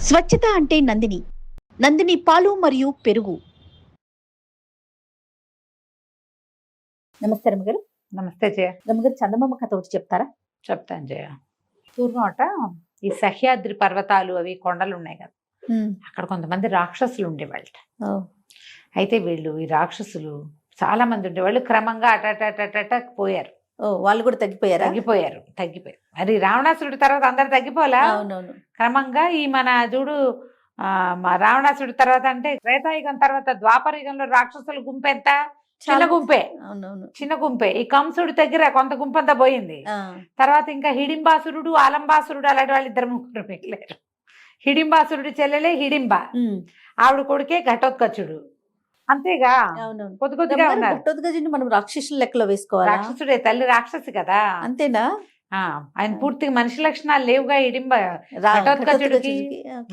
స్వచ్ఛత అంటే నందిని. నందిని పాలు మరియు పెరుగు. నమస్తే రమ్మగారు. నమస్తే జయ. రమ్మగారు, చందమామ కథ ఒకటి చెప్తారా? చెప్తాను జయ. పూర్వమట ఈ సహ్యాద్రి పర్వతాలు అవి కొండలు ఉన్నాయి కదా, అక్కడ కొంతమంది రాక్షసులు ఉండేవాళ్ళట. అయితే వీళ్ళు ఈ రాక్షసులు చాలా మంది ఉండేవాళ్ళు. క్రమంగా అటటటట పోయారు. వాళ్ళు కూడా తగ్గిపోయారు. మరి రావణాసురుడి తర్వాత అందరు తగ్గిపోలా. అవునవును. క్రమంగా ఈ మన చూడు రావణాసురుడి తర్వాత అంటే త్రేతాయుగం తర్వాత ద్వాపరయుగంలో రాక్షసుల గుంపు ఎంత? చిన్న గుంపే. అవునవును, చిన్న గుంపే. ఈ కంసుడి దగ్గర కొంత గుంపు అంతా పోయింది. తర్వాత ఇంకా హిడింబాసురుడు, ఆలంబాసురుడు అలాంటి వాళ్ళు ఇద్దరు ముగ్గురు మిగిలారు. హిడింబాసురుడి చెల్లెలే హిడింబ, ఆవిడ కొడుకే ఘటోత్కచుడు. అంతేగా కొద్ది కొద్దిగా ఉన్నారు. మనం రాక్షసుల లెక్కలో వేసుకోవాలి. రాక్షసుడే, తల్లి రాక్షసి కదా. అంతేనా? ఆయన పూర్తిగా మనిషి లక్షణాలు లేవుగా హిడింబ. ఘటోత్కచుడికి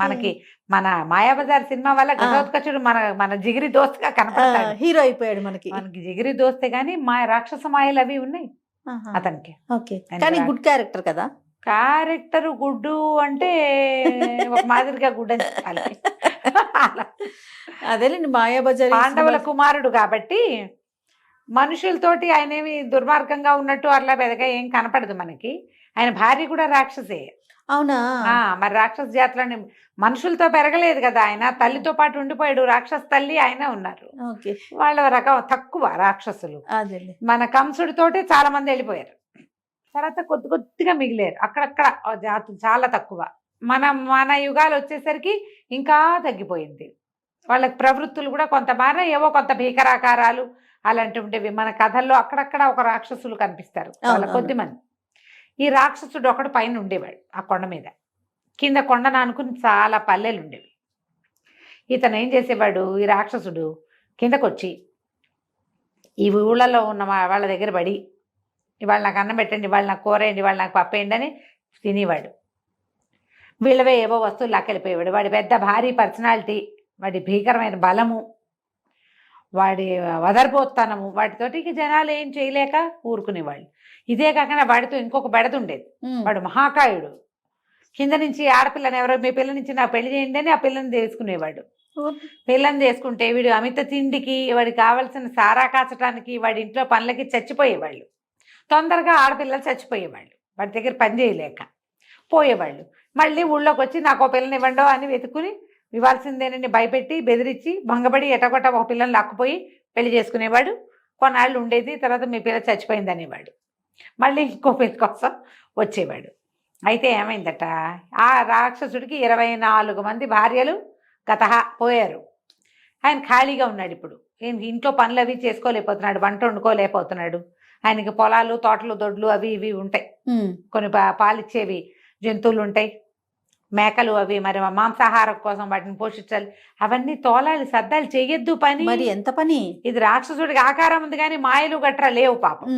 మనకి మన మాయాబజార్ సినిమా వల్ల ఘటోత్కచుడు మన జిగిరి దోస్తగా కనపడతాడు. హీరో అయిపోయాడు మనకి జిగిరి దోస్తే గానీ రాక్షస మాయలు అవి ఉన్నాయి అతనికి. కానీ గుడ్ క్యారెక్టర్ కదా. క్యారెక్టర్ గుడ్డు అంటే ఒక మాదిరిగా గుడ్ అని చెప్పాలి. అదేలేండి, మాయాబజార్ పాండవుల కుమారుడు కాబట్టి మనుషులతోటి ఆయన ఏమి దుర్మార్గంగా ఉన్నట్టు అట్లా పెద్దగా ఏం కనపడదు మనకి. ఆయన భార్య కూడా రాక్షసే. అవునా? మరి రాక్షస జాతులని మనుషులతో పెరగలేదు కదా ఆయన. తల్లితో పాటు ఉండిపోయాడు. రాక్షస తల్లి ఆయన ఉన్నారు. వాళ్ళ రకం తక్కువ రాక్షసులు. మన కంసుడితోటి చాలా మంది వెళ్ళిపోయారు. తర్వాత కొద్ది కొద్దిగా మిగిలేరు. అక్కడక్కడ జాతులు చాలా తక్కువ. మన యుగాలు వచ్చేసరికి ఇంకా తగ్గిపోయింది. వాళ్ళకి ప్రవృత్తులు కూడా కొంత మారిన, ఏవో కొంత భీకరాకారాలు అలాంటివి ఉండేవి. మన కథల్లో అక్కడక్కడ ఒక రాక్షసులు కనిపిస్తారు చాలా కొద్ది మంది. ఈ రాక్షసుడు ఒకడు పైన ఉండేవాడు ఆ కొండ మీద. కింద కొండను అనుకుని చాలా పల్లెలు ఉండేవి. ఇతను ఏం చేసేవాడు, ఈ రాక్షసుడు కిందకు వచ్చి ఈ ఊళ్ళలో ఉన్న వాళ్ళ దగ్గర పడి, ఇవాళ నాకు అన్నం పెట్టండి, ఇవాళ నాకు కూర వేయండి, ఇవాళ నాకు పప్పేయండి అని తినేవాడు. వీళ్ళవే ఏవో వస్తువులు లాక్కెళ్ళిపోయేవాడు. వాడి పెద్ద భారీ పర్సనాలిటీ, వాడి భీకరమైన బలము, వాడి వదరబోత్తనము, వాటితోటి జనాలు ఏం చేయలేక ఊరుకునేవాళ్ళు. ఇదే కాకుండా వాడితో ఇంకొక బెడద ఉండేది. వాడు మహాకాయుడు. కింద నుంచి ఆడపిల్లని ఎవరో, మీ పిల్ల నుంచి నాకు పెళ్లి చేయండి అని ఆ పిల్లని తీసుకునేవాడు. పిల్లని తీసుకుంటే వీడు అమిత తిండికి, వాడికి కావాల్సిన సారా కాచటానికి, వాడి ఇంట్లో పనులకి చచ్చిపోయేవాళ్ళు. తొందరగా ఆడపిల్లలు చచ్చిపోయేవాళ్ళు, వాడి దగ్గర పని చేయలేక పోయేవాళ్ళు. మళ్ళీ ఊళ్ళోకి వచ్చి నాకు ఒక పిల్లని ఇవ్వండో అని వెతుకుని ఇవ్వాల్సిందేనని భయపెట్టి బెదిరించి భంగపడి ఎటగొట్ట ఒక పిల్లని లాక్కుపోయి పెళ్లి చేసుకునేవాడు. కొన్నాళ్ళు ఉండేది. తర్వాత మీ పిల్ల చచ్చిపోయింది అనేవాడు. మళ్ళీ ఇంకో పిల్ల కోసం వచ్చేవాడు. అయితే ఏమైందట, ఆ రాక్షసుడికి 24 మంది భార్యలు గతహ పోయారు. ఆయన ఖాళీగా ఉన్నాడు. ఇప్పుడు ఇంట్లో పనులు అవి చేసుకోలేకపోతున్నాడు, వంట వండుకోలేకపోతున్నాడు. ఆయనకి పొలాలు, తోటలు, దొడ్లు అవి ఇవి ఉంటాయి. కొన్ని పాలిచ్చేవి జంతువులు ఉంటాయి, మేకలు, అవి మరి మాంసాహారం కోసం వాటిని పోషించాలి. అవన్నీ తోలాలి, సర్దాలు, చెయ్యొద్దు పని. మరి ఎంత పని ఇది. రాక్షసుడికి ఆకారం ఉంది కానీ మాయలు గట్రా లేవు పాపం.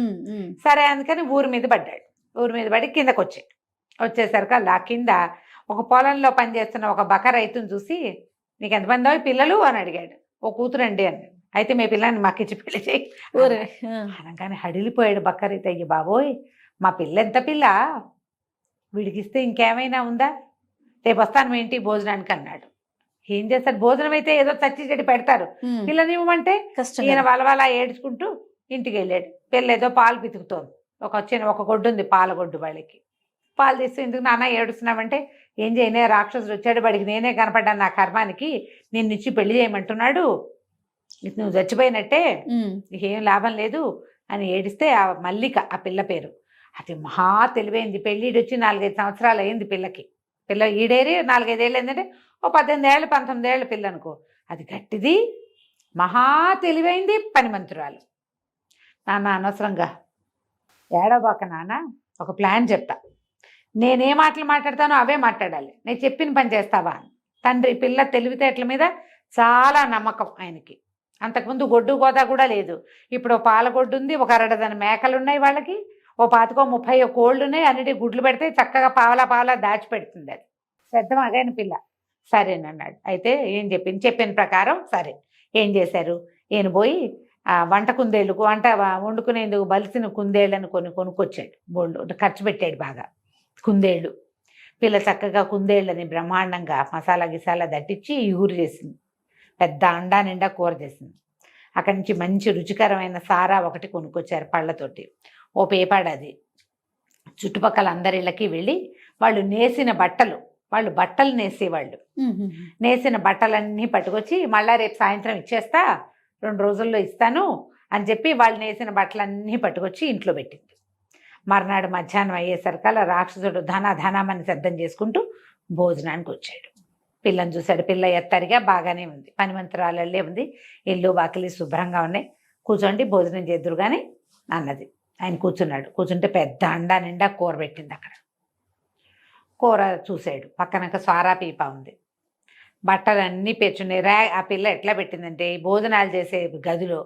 సరే అందుకని ఊరి మీద పడ్డాడు. ఊరి మీద పడి కిందకు వచ్చేసరికి అలా కింద ఒక పొలంలో పనిచేస్తున్న ఒక బక రైతుని చూసి, నీకు ఎంతమందో పిల్లలు అని అడిగాడు. ఓ కూతురండి అన్నాడు. అయితే మీ పిల్లని మాకిచ్చి పెళ్లి చేయి అనగానే హడిలిపోయాడు బక్క రైతు. అయ్యి బాబోయ్, మా పిల్ల ఎంత పిల్ల, వీడికి ఇస్తే ఇంకేమైనా ఉందా, రేపు వస్తాను మీ ఇంటికి భోజనానికి అన్నాడు. ఏం చేస్తాడు, భోజనం అయితే ఏదో చచ్చి చెడి పెడతారు, పిల్లనివ్వమంటే ఈయన వాళ్ళ ఏడ్చుకుంటూ ఇంటికి వెళ్ళాడు. పిల్ల ఏదో పాలు పితుకుతోంది. ఒక గొడ్డు ఉంది, పాలగొడ్డు. వాళ్ళకి పాలు తీస్తూ, ఎందుకు నాన్న ఏడుస్తున్నామంటే, ఏం చేయనే, రాక్షసుడు వచ్చాడు, వాడికి నేనే కనపడ్డాను నా కర్మానికి, నిన్నిచ్చి పెళ్లి చేయమంటున్నాడు, నువ్వు చచ్చిపోయినట్టే, నీకేం లాభం లేదు అని ఏడిస్తే ఆ మల్లిక ఆ పిల్ల పేరు. అది మహా తెలివైంది. పెళ్ళిడు వచ్చి 4-5 సంవత్సరాలు అయింది పిల్లకి. పిల్ల ఈడేరి 4-5 ఏళ్ళు ఏంటంటే ఓ 18 ఏళ్ళు 19 ఏళ్ళ పిల్ల అనుకో. అది గట్టిది, మహా తెలివైంది, పనిమంతురాలు. నాన్న అనవసరంగా ఏడవబాక నాన్న, ఒక ప్లాన్ చెప్తా, నేనే మాటలు మాట్లాడతానో అవే మాట్లాడాలి, నేను చెప్పిన పని చేస్తావా. తండ్రి పిల్ల తెలివితేటల మీద చాలా నమ్మకం ఆయనకి. అంతకుముందు గొడ్డు గోదా కూడా లేదు. ఇప్పుడు ఓ పాలగొడ్డు ఉంది, ఒక 2 మేకలు ఉన్నాయి వాళ్ళకి, ఓ 25-30 కోళ్ళు ఉన్నాయి. అన్నిటి గుడ్లు పెడితే చక్కగా పావలా దాచిపెడుతుంది. అది పెద్ద మగైన పిల్ల. సరేనన్నాడు. అయితే ఏం చెప్పిన ప్రకారం సరే ఏం చేశారు, ఈయన పోయి వంట కుందేళ్ళు, వంట వండుకునేందుకు బలిసిన కుందేళ్ళని కొనుక్కొచ్చాడు. బోళ్ళు ఖర్చు పెట్టాడు బాగా. కుందేళ్ళు పిల్ల చక్కగా కుందేళ్ళని బ్రహ్మాండంగా మసాలా గిసాలా దట్టించి ఊరు చేసింది. పెద్ద అండా నిండా కూర చేసింది. అక్కడి నుంచి మంచి రుచికరమైన సారా ఒకటి కొనుక్కొచ్చారు పళ్ళతోటి. ఓ పేపాడు అది. చుట్టుపక్కల అందరిళ్ళకి వెళ్ళి వాళ్ళు నేసిన బట్టలు, వాళ్ళు బట్టలు నేసేవాళ్ళు, నేసిన బట్టలన్నీ పట్టుకొచ్చి మళ్ళా రేపు సాయంత్రం ఇచ్చేస్తా, 2 రోజుల్లో ఇస్తాను అని చెప్పి వాళ్ళు నేసిన బట్టలన్నీ పట్టుకొచ్చి ఇంట్లో పెట్టింది. మర్నాడు మధ్యాహ్నం అయ్యేసరికల్లా రాక్షసుడు ధనామని శబ్దం చేసుకుంటూ భోజనానికి వచ్చాడు. పిల్లని చూశాడు. పిల్ల ఎత్తరిగా బాగానే ఉంది, పనిమంతురాలే ఉంది, ఇల్లు వాకిలి శుభ్రంగా ఉన్నాయి, కూర్చోండి భోజనం చేద్దురు కానీ అన్నది. ఆయన కూర్చున్నాడు. కూర్చుంటే పెద్ద అండా నిండా కూర పెట్టింది. అక్కడ కూర చూశాడు. పక్కనక సారా పీప ఉంది, బట్టలన్నీ పేర్చున్నాయి. ఆ పిల్ల ఎట్లా పెట్టిందంటే భోజనాలు చేసే గదిలో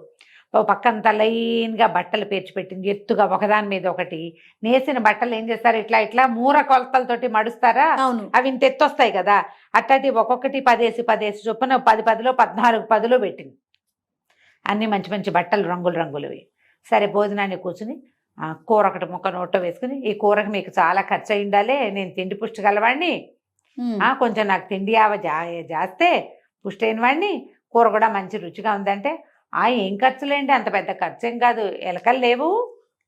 ఓ పక్కంతా లైన్గా బట్టలు పేర్చి పెట్టింది, ఎత్తుగా ఒకదాని మీద ఒకటి. నేసిన బట్టలు ఏం చేస్తారు, ఇట్లా ఇట్లా మూర కొలతలతోటి మడుస్తారా, అవి ఇంత ఎత్తు వస్తాయి కదా, అట్టటి ఒక్కొక్కటి 10 చొప్పున 10 14 పెట్టింది. అన్నీ మంచి మంచి బట్టలు రంగులవి. సరే భోజనాన్ని కూర్చుని కూర ఒకటి ముక్క నోట్లో వేసుకుని, ఈ కూరకు మీకు చాలా ఖర్చు అయి ఉండాలి, నేను తిండి పుష్టి గలవాడిని, కొంచెం నాకు తిండి జాస్తే పుష్టి అయిన వాడిని, కూర కూడా మంచి రుచిగా ఉందంటే, ఏం ఖర్చులేండి, అంత పెద్ద ఖర్చు ఏం కాదు, ఎలకలు లేవు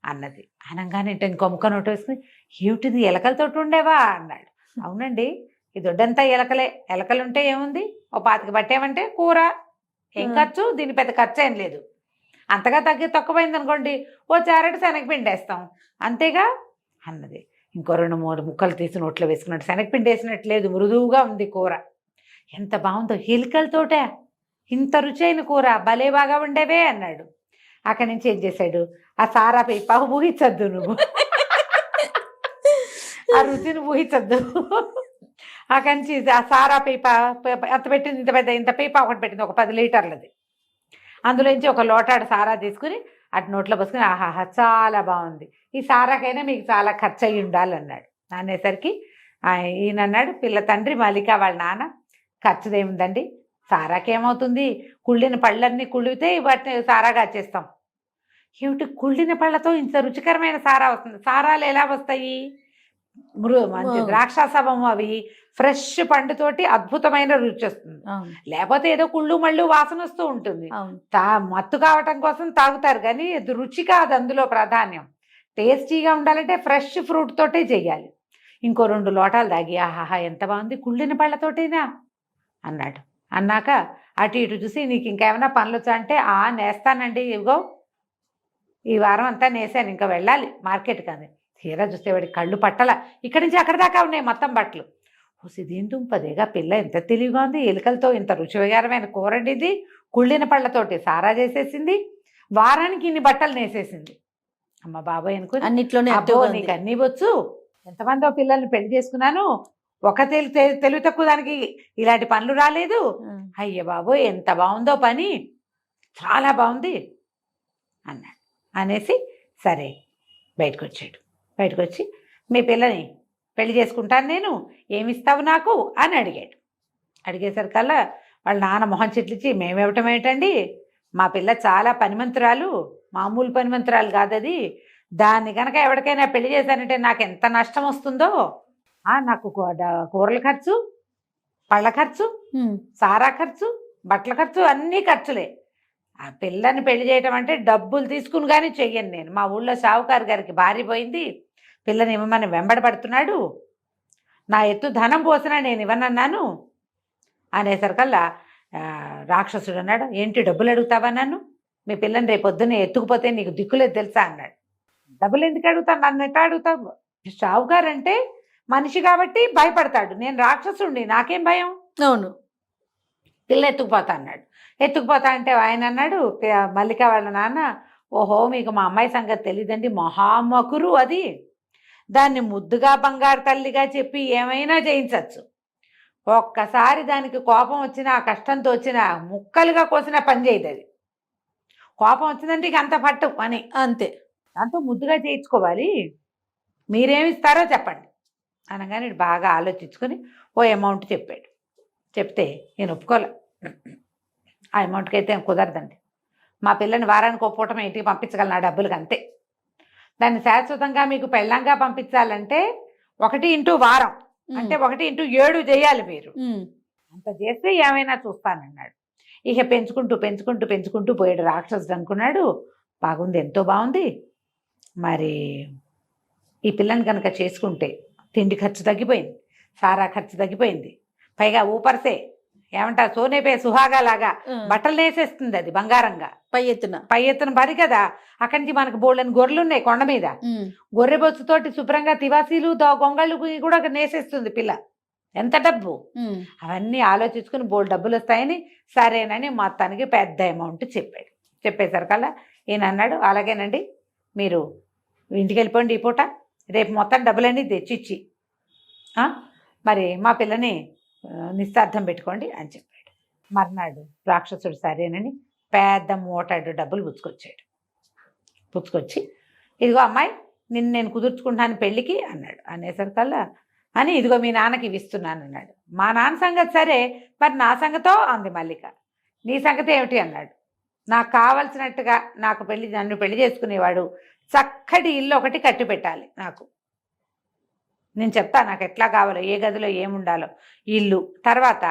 అన్నది. అనగానే ఇంకో ముక్క నోటు వేసుకుని, ఏమిటిది ఎలకలతోటి ఉండేవా అన్నాడు. అవునండి, ఈ దొడ్డంతా ఎలకలుంటే ఏముంది, ఓ 25 పట్టేమంటే కూర, ఏం ఖర్చు, దీని పెద్ద ఖర్చు ఏం లేదు, అంతగా తక్కువైంది అనుకోండి ఓ చారటి శనగపిండి వేస్తాం అంతేగా అన్నది. ఇంకో 2-3 ముక్కలు తీసి నోట్లో వేసుకున్నాడు. శనగపిండి వేసినట్లేదు, మృదువుగా ఉంది కూర, ఎంత బాగుందో, ఎలుకలతోటే ఇంత రుచి అయిన కూర, భలే బాగా ఉండేవే అన్నాడు. అక్కడి నుంచి ఏం చేశాడు, ఆ సారా పీప ఊహించద్దు నువ్వు, ఆ రుచిని ఊహించద్దు. అక్కడి నుంచి ఆ సారా పీప ఎంత పెట్టింది, ఇంత పీప ఒకటి పెట్టింది, ఒక 10 లీటర్లది. అందులోంచి ఒక లోటాడు సారా తీసుకుని అటు నోట్లో పోసుకుని, ఆహాహా చాలా బాగుంది, ఈ సారాకైనా మీకు చాలా ఖర్చు అయ్యి ఉండాలన్నాడు. అనేసరికి ఈయన అన్నాడు, పిల్ల తండ్రి మల్లిక వాళ్ళ నాన్న, ఖర్చుదేముందండి, సారాకేమవుతుంది, కుళ్ళిన పళ్ళన్నీ కుళ్ళితే వాటిని సారాగా చేస్తాం. ఏమిటి, కుళ్ళిన పళ్ళతో ఇంత రుచికరమైన సారా వస్తుంది, సారాలు ఎలా వస్తాయి, మంచి ద్రాక్షాసవం, అవి ఫ్రెష్ పండుతోటి అద్భుతమైన రుచి వస్తుంది, లేకపోతే ఏదో కుళ్ళు మళ్ళు వాసన వస్తూ ఉంటుంది, మత్తు కావటం కోసం తాగుతారు కానీ రుచి కాదు అందులో ప్రాధాన్యం. టేస్టీగా ఉండాలంటే ఫ్రెష్ ఫ్రూట్ తోటే చెయ్యాలి. ఇంకో 2 లోటాలు తాగి, ఆహాహా ఎంత బాగుంది, కుళ్ళిన పళ్ళతోటేనా అన్నాడు. అన్నాక అటు ఇటు చూసి, నీకు ఇంకేమైనా పనులు వచ్చా అంటే, నేస్తానండి, ఇదిగో ఈ వారం అంతా నేసాను, ఇంకా వెళ్ళాలి మార్కెట్కి అని. తీరా చూస్తే వాడి కళ్ళు పట్టల, ఇక్కడి నుంచి అక్కడ దాకా ఉన్నాయి మొత్తం బట్టలు. ఇదేం దుంపదేగా, పిల్ల ఎంత తెలివిగా ఉంది, ఎలుకలతో ఇంత రుచికరమైన కూరండిది, కుళ్ళిన పళ్ళతోటి సారా చేసేసింది, వారానికి ఇన్ని బట్టలు నేసేసింది. అమ్మ బాబాయ్ అనుకుని, అన్నిట్లోనే నీకు అన్నీ వచ్చు, ఎంతమందో పిల్లల్ని పెళ్లి చేసుకున్నాను, ఒక తెలివి తక్కువ దానికి ఇలాంటి పనులు రాలేదు, అయ్య బాబోయ్ ఎంత బాగుందో పని, చాలా బాగుంది అన్నాడు. అనేసి సరే బయటకు వచ్చాడు. బయటకు వచ్చి, మీ పిల్లని పెళ్లి చేసుకుంటాను నేను, ఏమిస్తావు నాకు అని అడిగాడు. అడిగేసరికల్లా వాళ్ళ నాన్న మొహం చిట్లిచ్చి, మేమివ్వటం ఏంటండి, మా పిల్ల చాలా పనిమంతురాలు, మామూలు పనిమంతురాలు కాదు అది, దాన్ని కనుక ఎవరికైనా పెళ్లి చేశానంటే నాకు ఎంత నష్టం వస్తుందో, నాకు కూరల ఖర్చు, పళ్ళ ఖర్చు, సారా ఖర్చు, బట్టల ఖర్చు, అన్నీ ఖర్చులే. ఆ పిల్లని పెళ్లి చేయటం అంటే డబ్బులు తీసుకుని కానీ చెయ్యను నేను. మా ఊళ్ళో షావుకారు గారికి భార్య పోయింది, పిల్లని ఇవ్వమని వెంబడబడుతున్నాడు, నా ఎత్తు ధనం పోసినా నేను ఇవ్వనన్నాను అనేసరికల్లా రాక్షసుడు అన్నాడు, ఏంటి డబ్బులు అడుగుతావా నన్ను, మీ పిల్లని రేపు పొద్దున్నే ఎత్తుకుపోతే నీకు దిక్కులేదు తెలుసా అన్నాడు. డబ్బులు ఎందుకు అడుగుతాను, నన్ను ఎట్లా అడుగుతావు, షావుకారు అంటే మనిషి కాబట్టి భయపడతాడు, నేను రాక్షసుడిని, నాకేం భయం, అవును పిల్ల ఎత్తుకుపోతా అన్నాడు. ఎత్తుకుపోతా అంటే ఆయన అన్నాడు, మల్లిక వాళ్ళ నాన్న, ఓహో మీకు మా అమ్మాయి సంగతి తెలియదండి, మహామకురు అది, దాన్ని ముద్దుగా బంగారు తల్లిగా చెప్పి ఏమైనా చేయించవచ్చు, ఒక్కసారి దానికి కోపం వచ్చినా, కష్టంతో వచ్చినా, ముక్కలుగా కోసినా పని చేయదు, అది కోపం వచ్చిందంటే ఇక అంత పట్టు పని అంతే, దాంతో ముద్దుగా చేయించుకోవాలి, మీరేమిస్తారో చెప్పండి అనగానే బాగా ఆలోచించుకొని ఓ అమౌంట్ చెప్పాడు. చెప్తే నేను ఒప్పుకోలే, ఆ అమౌంట్కి అయితే కుదరదండి, మా పిల్లని వారానికి ఒప్పుకోవటం ఇంటికి పంపించగలను ఆ డబ్బులకి అంతే, దాన్ని శాశ్వతంగా మీకు పెళ్ళంగా పంపించాలంటే 1 ఇంటూ వారం, అంటే 1x7 చేయాలి మీరు, అంత చేస్తే ఏమైనా చూస్తానన్నాడు. ఇక పెంచుకుంటూ పెంచుకుంటూ పెంచుకుంటూ పోయాడు. రాక్షసుడు అనుకున్నాడు, బాగుంది, ఎంతో బాగుంది, మరి ఈ పిల్లని కనుక చేసుకుంటే తిండి ఖర్చు తగ్గిపోయింది, సారా ఖర్చు తగ్గిపోయింది, పైగా ఊపర్సే ఏమంటారు సోనేపే సుహాగా లాగా బట్టలు నేసేస్తుంది, అది బంగారంగా పై ఎత్తున పరి కదా. అక్కడి నుంచి మనకు బోళ్ళని గొర్రెలు ఉన్నాయి కొండ మీద, గొర్రె బొచ్చుతోటి శుభ్రంగా తివాసీలు గొంగళ్ళు కూడా నేసేస్తుంది పిల్ల. ఎంత డబ్బు! అవన్నీ ఆలోచించుకుని బోల్ డబ్బులు వస్తాయని సరేనని మొత్తానికి పెద్ద అమౌంట్ చెప్పాడు. చెప్పేసరికల్లా ఈయన అన్నాడు, అలాగేనండి, మీరు ఇంటికి వెళ్ళిపోండి, ఈ పూట రేపు మొత్తం డబ్బులన్నీ తెచ్చిచ్చి మరి మా పిల్లని నిశ్చార్థం పెట్టుకోండి అని చెప్పాడు. మర్నాడు రాక్షసుడు సరేనని పెద్ద మోటాడు డబ్బులు పుచ్చుకొచ్చి ఇదిగో అమ్మాయి, నేను కుదుర్చుకుంటాను పెళ్ళికి అన్నాడు. అనేసరికల్లా అని ఇదిగో మీ నాన్నకి ఇవి ఇస్తున్నాను అన్నాడు. మా నాన్న సంగతి సరే, మరి నా సంగతో అంది మల్లిక. నీ సంగతి ఏమిటి అన్నాడు. నాకు కావలసినట్టుగా నన్ను పెళ్లి చేసుకునేవాడు చక్కటి ఇల్లు ఒకటి కట్టి పెట్టాలి నాకు. నేను చెప్తా నాకు ఎట్లా కావాలో, ఏ గదిలో ఏముండాలో ఇల్లు. తర్వాత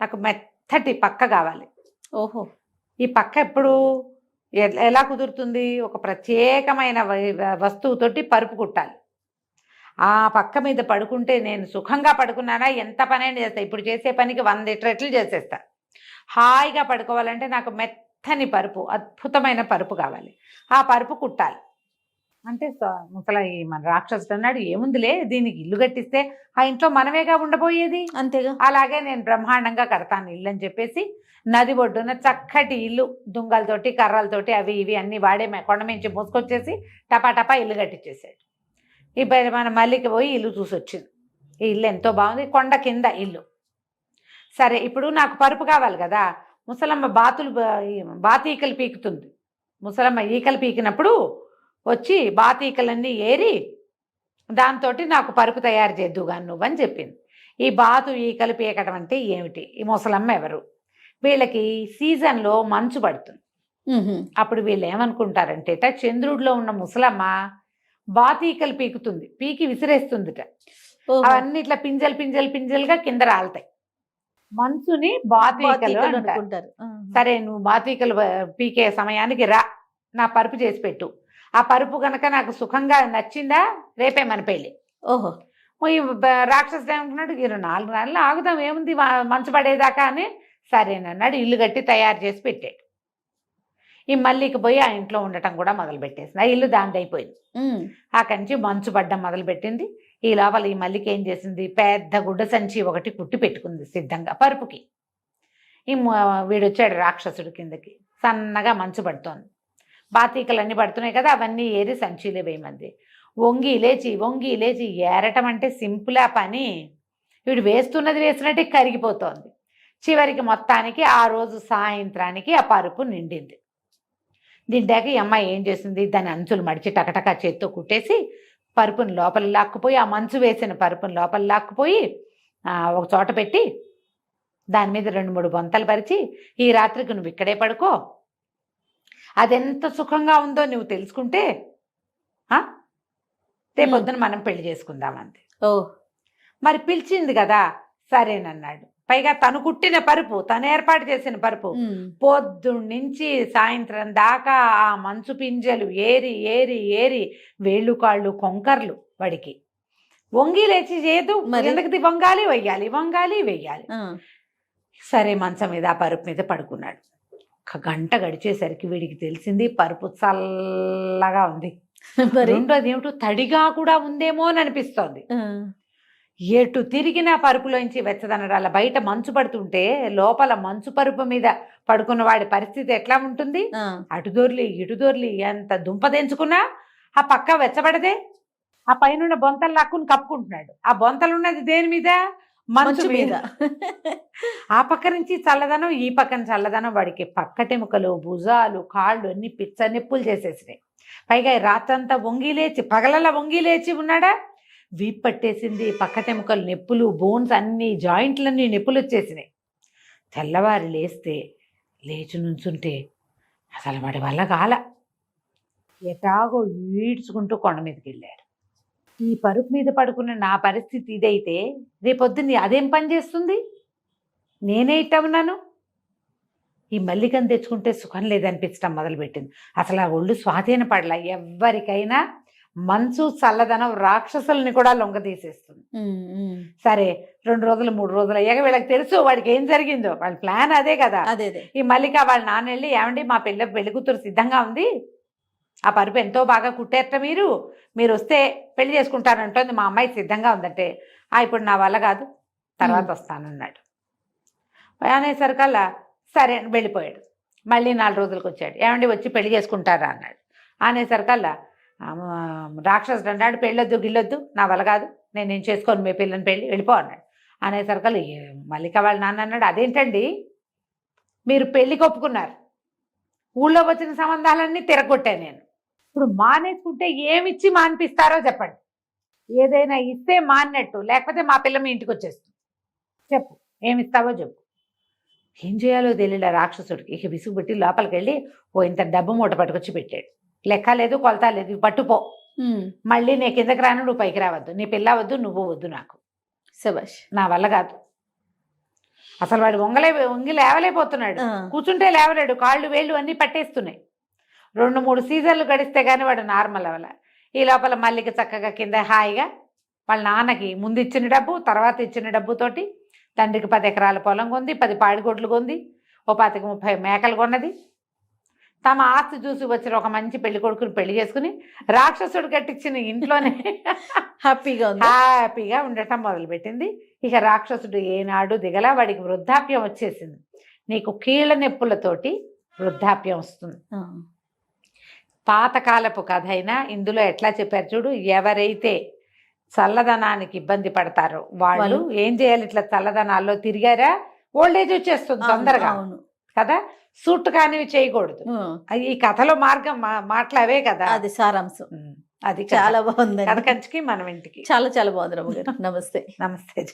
నాకు మెత్తటి పక్క కావాలి. ఓహో, ఈ పక్క ఎప్పుడు ఎలా కుదురుతుంది? ఒక ప్రత్యేకమైన వస్తువుతోటి పరుపు కుట్టాలి. ఆ పక్క మీద పడుకుంటే నేను సుఖంగా పడుకున్నానా ఎంత పనైనా చేస్తా. ఇప్పుడు చేసే పనికి 100 రెట్లు చేసేస్తా. హాయిగా పడుకోవాలంటే నాకు మెత్తని పరుపు, అద్భుతమైన పరుపు కావాలి. ఆ పరుపు కుట్టాలి అంటే ముసలి మన రాక్షసుడు అన్నాడు, ఏముందిలే, దీనికి ఇల్లు కట్టిస్తే ఆ ఇంట్లో మనమేగా ఉండబోయేది, అంతేగా, అలాగే నేను బ్రహ్మాండంగా కడతాను ఇల్లు అని చెప్పేసి నది ఒడ్డున చక్కటి ఇల్లు దుంగలతోటి కర్రలతోటి అవి ఇవి అన్నీ వాడే కొండ మించి మోసుకొచ్చేసి టపా ఇల్లు కట్టించేసాడు. ఇప్పుడు మన మల్లికి పోయి ఇల్లు చూసి వచ్చింది. ఈ ఇల్లు ఎంతో బాగుంది, కొండ కింద ఇల్లు. సరే, ఇప్పుడు నాకు పరుపు కావాలి కదా. ముసలమ్మ బాతీకలు పీకుతుంది. ముసలమ్మ ఈకలు పీకినప్పుడు వచ్చి బాతీకలన్నీ ఏరి దాంతో నాకు పరుపు తయారు చేద్దుగాను నువ్వని చెప్పింది. ఈ బాతు ఈకలు పీకడం అంటే ఏమిటి? ఈ ముసలమ్మ ఎవరు? వీళ్ళకి సీజన్లో మంచు పడుతుంది. అప్పుడు వీళ్ళు ఏమనుకుంటారంటే చంద్రుడిలో ఉన్న ముసలమ్మ బాతీకలు పీకుతుంది, పీకి విసిరేస్తుందిట. అవన్నీ ఇట్లా పింజలుగా కింద రాలుతాయి. మంచుని బాతీకలు అంటారు. సరే, నువ్వు బాతీకలు పీకే సమయానికి రా, నా పరుపు చేసి పెట్టు. ఆ పరుపు గనక నాకు సుఖంగా నచ్చిందా రేపే మన పెళ్ళి. ఓహో, ఈ రాక్షసుడు ఏమనుకున్నాడు, 4 నెలలు ఆగుదాం, ఏముంది మంచు పడేదాకా అని సరేనన్నాడు. ఇల్లు కట్టి తయారు చేసి పెట్టాడు. ఈ మల్లికి పోయి ఆ ఇంట్లో ఉండటం కూడా మొదలుపెట్టేసింది. ఆ ఇల్లు దాందైపోయింది. అక్కడి నుంచి మంచు పడ్డం మొదలుపెట్టింది. ఈ లోపల ఈ మల్లికి ఏం చేసింది, పెద్ద గుడ్డ సంచి ఒకటి కుట్టి పెట్టుకుంది సిద్ధంగా పరుపుకి. ఈ వీడొచ్చాడు రాక్షసుడు కిందకి. సన్నగా మంచు పడుతోంది, బాతీకలన్నీ పడుతున్నాయి కదా, అవన్నీ ఏరి సంచిలో వేయమంది. వంగి లేచి ఏరటం అంటే సింపులా పని? వీడు వేసినట్టే కరిగిపోతోంది. చివరికి మొత్తానికి ఆ రోజు సాయంత్రానికి ఆ పరుపు నిండింది. నిండాక ఈ అమ్మాయి ఏం చేసింది, దాని అంచులు మడిచి టకటకా చేత్తో కుట్టేసి పరుపుని లోపల లాక్కుపోయి, ఆ మంచు వేసిన పరుపుని లోపల లాక్కుపోయి ఒక చోట పెట్టి దాని మీద 2-3 బొంతలు పరిచి, ఈ రాత్రికి నువ్వు ఇక్కడే పడుకో, అదెంత సుఖంగా ఉందో నువ్వు తెలుసుకుంటే రేపొద్దున మనం పెళ్లి చేసుకుందామంది. ఓ, మరి పిలిచింది కదా, సరేనన్నాడు. పైగా తను కుట్టిన పరుపు, తను ఏర్పాటు చేసిన పరుపు, పొద్దున్నుంచి సాయంత్రం దాకా ఆ మంచు పింజలు ఏరి వేళ్ళు కాళ్ళు కొంకర్లు వాడికి. వంగి లేచి చేయదు, ఎందుకు వంగాలి వెయ్యాలి. సరే, మంచం మీద ఆ పరుపు మీద పడుకున్నాడు. 1 గంట గడిచేసరికి వీడికి తెలిసింది పరుపు చల్లగా ఉంది. రెండోది ఏమిటో తడిగా కూడా ఉందేమో అని అనిపిస్తోంది. ఎటు తిరిగినా పరుపులోంచి వెచ్చదనరాల. బయట మంచు పడుతుంటే లోపల మంచు పరుపు మీద పడుకున్న వాడి పరిస్థితి ఎట్లా ఉంటుంది? అటు దొర్లి ఎంత దుంపదెంచుకున్నా ఆ పక్క వెచ్చబడదే. ఆ పైన బొంతలు లాక్కుని కప్పుకుంటున్నాడు. ఆ బొంతలు ఉన్నది దేని మీద? మంచు మీద. ఆ పక్క నుంచి చల్లదనం, ఈ పక్కన చల్లదనం. వాడికి పక్కటెముకలు, భుజాలు, కాళ్ళు అన్ని పిచ్చ నొప్పులు చేసేసినాయి. పైగా రాత్రంతా పగలలా వంగి లేచి ఉన్నాడా, వీపు పట్టేసింది, పక్కటెముకలు నొప్పులు, బోన్స్ అన్ని, జాయింట్లన్నీ నొప్పులు వచ్చేసినాయి. తెల్లవారి లేచి నుంచుంటే అసలు వాడి వల్ల కాల. ఎటాగో ఈడ్చుకుంటూ కొండ మీదకి వెళ్ళాడు. ఈ పరుపు మీద పడుకున్న నా పరిస్థితి ఇదైతే రేపొద్దున అదేం పని చేస్తుంది? నేనే ఇట్టన్నాను. ఈ మల్లికను తెచ్చుకుంటే సుఖం లేదనిపించడం మొదలుపెట్టింది. అసలు ఆ ఒళ్ళు స్వాధీన పడలా. ఎవరికైనా మనసు చల్లదనం రాక్షసుల్ని కూడా లొంగ తీసేస్తుంది. సరే 2 రోజులు 3 రోజులు అయ్యాక వీళ్ళకి తెలుసు వాడికి ఏం జరిగిందో. వాళ్ళ ప్లాన్ అదే కదా. అదే ఈ మల్లిక వాళ్ళ నాన్న వెళ్ళి, ఏమండి మా పెళ్లి కూతురు సిద్ధంగా ఉంది, ఆ పరుపు ఎంతో బాగా కుట్టేట, మీరు వస్తే పెళ్లి చేసుకుంటానంటోంది, మా అమ్మాయి సిద్ధంగా ఉందంటే, ఇప్పుడు నా వల్ల కాదు, తర్వాత వస్తానన్నాడు. అనేసరికల్లా సరే అని వెళ్ళిపోయాడు. మళ్ళీ 4 రోజులకు వచ్చాడు. ఏమండి వచ్చి పెళ్లి చేసుకుంటారా అన్నాడు. అనేసరికల్లా రాక్షసుడు అన్నాడు, పెళ్ళొద్దు గిల్లొద్దు, నా వల్ల కాదు, నేను చేసుకోను మీ పిల్లని పెళ్ళి, వెళ్ళిపో అన్నాడు. అనేసరికల్లా మల్లిక వాళ్ళ నాన్న అన్నాడు, అదేంటండి మీరు పెళ్ళికి ఒప్పుకున్నారు, ఊళ్ళో వచ్చిన సంబంధాలన్నీ తిరగొట్టాను నేను, ఇప్పుడు మానేసుకుంటే ఏమిచ్చి మానిపిస్తారో చెప్పండి. ఏదైనా ఇస్తే మాన్నట్టు, లేకపోతే మా పిల్ల మీ ఇంటికి వచ్చేస్తుంది, చెప్పు ఏమిస్తావో చెప్పు. ఏం చేయాలో తెలియలే రాక్షసుడికి. ఇక విసుగు పెట్టి లోపలికి వెళ్ళి ఇంత డబ్బు మూట పట్టుకొచ్చి పెట్టాడు. లెక్క లేదు కొలత లేదు, పట్టుపో, మళ్ళీ నీ కిందకి రాను, నువ్వు పైకి రావద్దు, నీ పిల్ల వద్దు, నువ్వు వద్దు, నాకు శభాష్, నా వల్ల కాదు. అసలు వాడు వంగి లేవలేకపోతున్నాడు, కూర్చుంటే లేవలేడు, కాళ్ళు వేళ్ళు అన్నీ పట్టేస్తున్నాయి. 2-3 సీజన్లు గడిస్తే కానీ వాడు నార్మల్ అవ్వాల. ఈ లోపల మల్లిక చక్కగా కింద హాయిగా వాళ్ళ నాన్నకి ముందు ఇచ్చిన డబ్బు, తర్వాత ఇచ్చిన డబ్బుతోటి తండ్రికి 10 ఎకరాల పొలం కొంది, 10 పాడిగొడ్లు కొంది, 25-30 మేకలు కొన్నది. తమ ఆస్తి చూసి వచ్చిన ఒక మంచి పెళ్లి కొడుకుని పెళ్లి చేసుకుని రాక్షసుడు కట్టించిన ఇంట్లోనే హ్యాపీగా ఉండటం మొదలుపెట్టింది. ఇక రాక్షసుడు ఏనాడు దిగలా. వాడికి వృద్ధాప్యం వచ్చేసింది. నీకు కీళ్ళ నొప్పులతోటి వృద్ధాప్యం వస్తుంది. పాతకాలపు కథ అయినా ఇందులో ఎట్లా చెప్పారు చూడు, ఎవరైతే చల్లదనానికి ఇబ్బంది పడతారో వాళ్ళు ఏం చేయాలి, ఇట్లా చల్లదనాల్లో తిరిగారా ఓల్డేజ్ వచ్చేస్తుంది తొందరగా కదా. సూట్ కానివి చేయకూడదు. ఈ కథలో మార్గం మాటలవే కదా, అది సారాంశం. అది చాలా బాగుంది. కథ కంచికి మనం ఇంటికి. చాలా బాగుంది రమ్మ గారు. నమస్తే. నమస్తే.